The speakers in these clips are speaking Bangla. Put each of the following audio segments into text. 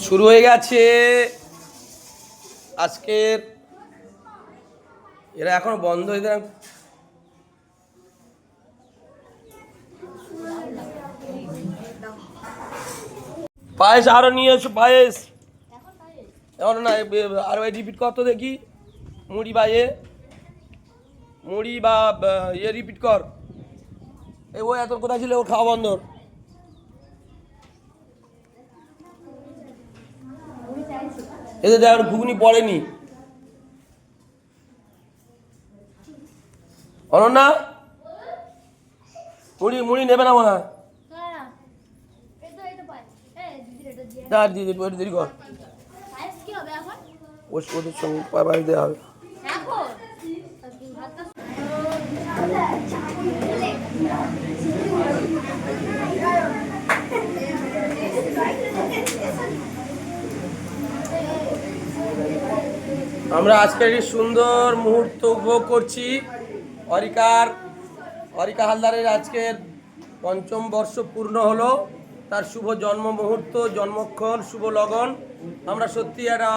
শুরু হয়ে গেছে আজকের। এরা এখনো বন্ধ হয়ে যায়। পায়েস আরো নিয়ে এসো, পায়েস এখন না, আরো রিপিট কর তো দেখি। মুড়ি বা মুড়ি বা রিপিট কর। ও এত কোথায় ছিল, ও খাওয়া বন্ধ। এদের দেখ ঘুগনি পড়েনি। অনন্যা মুড়ি মুড়ি নেবে না মনে হয়। দেরি কর, ওদের সঙ্গে পায়ে দেওয়া হবে। আমরা আজকের এই সুন্দর মুহূর্ত উপভোগ করছি। অরিকা হালদারের আজকের ৫ম বর্ষ পূর্ণ হলো, তার শুভ জন্ম মুহূর্ত, জন্মক্ষণ, শুভ লগন। আমরা সত্যি একটা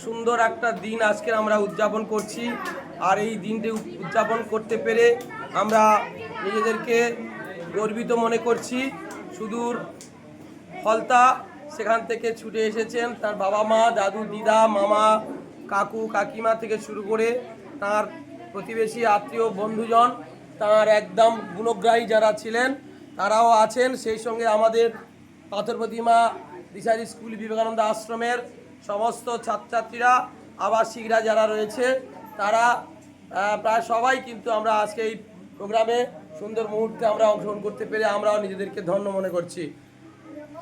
সুন্দর একটা দিন আজকে আমরা উদযাপন করছি। আর এই দিনটি উদযাপন করতে পেরে আমরা নিজেদেরকে গর্বিত মনে করছি। সুদূর ফলতা সেখান থেকে ছুটে এসেছেন তার বাবা মা, দাদু, দিদা, মামা, কাকু, কাকিমা থেকে শুরু করে তার প্রতিবেশী, আত্মীয়, বন্ধুজন, তার একদম গুণগ্রাহী যারা ছিলেন তারাও আছেন। সেই সঙ্গে আমাদের পাথর প্রতিমা দিশারি স্কুল বিবেকানন্দ আশ্রমের সমস্ত ছাত্রছাত্রীরা, আবাসিকরা যারা রয়েছে তারা প্রায় সবাই কিন্তু আমরা আজকে এই প্রোগ্রামে সুন্দর মুহূর্তে আমরা অংশগ্রহণ করতে পেরে আমরাও নিজেদেরকে ধন্য মনে করছি।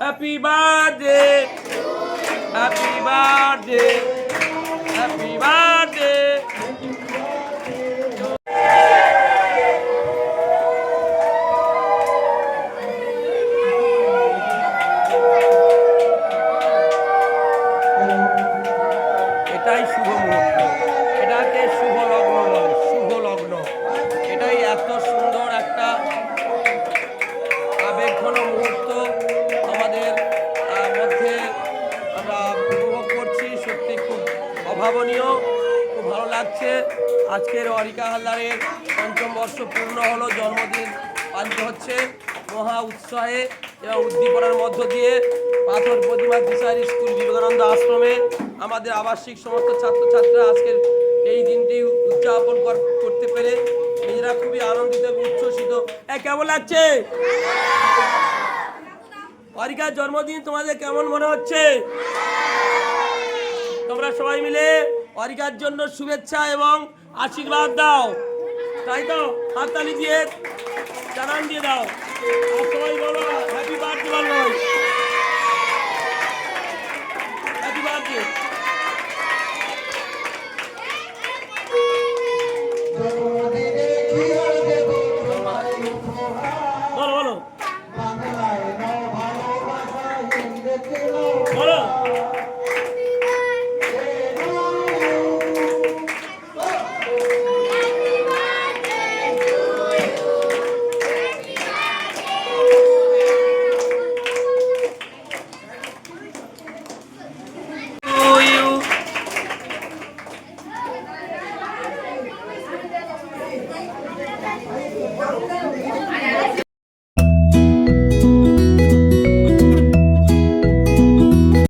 Happy birthday, happy birthday, happy birthday. এটাই শুভ মুহূর্ত, এটাকে শুভ লগ্ন বলে, শুভ লগ্ন। এটাই এত সুন্দর একটা আবেগঘন মুহূর্ত আমাদের মধ্যে আমরা উপভোগ করছি। সত্যি খুব অভাবনীয়, খুব ভালো লাগছে। আজকের অরিকা হালদারের ৫ম বর্ষ পূর্ণ হলো, জন্মদিন পালিত হচ্ছে মহা উৎসাহে এবং উদ্দীপনার মধ্য দিয়ে। পাথর প্রতিমা দিশারি স্কুল বিবেকানন্দ আশ্রমে আমাদের আবাসিক সমস্ত ছাত্রছাত্রীরা আজকের এই দিনটি উদযাপন করতে পেরে নিজেরা খুবই আনন্দিত এবং উচ্ছ্বসিত। কেমন লাগছে অরিকার জন্মদিন? তোমাদের কেমন মনে হচ্ছে? তোমরা সবাই মিলে অরিকার জন্য শুভেচ্ছা এবং আশীর্বাদ দাও, তাই তো? হাততালি দিয়ে জানান দিয়ে দাও।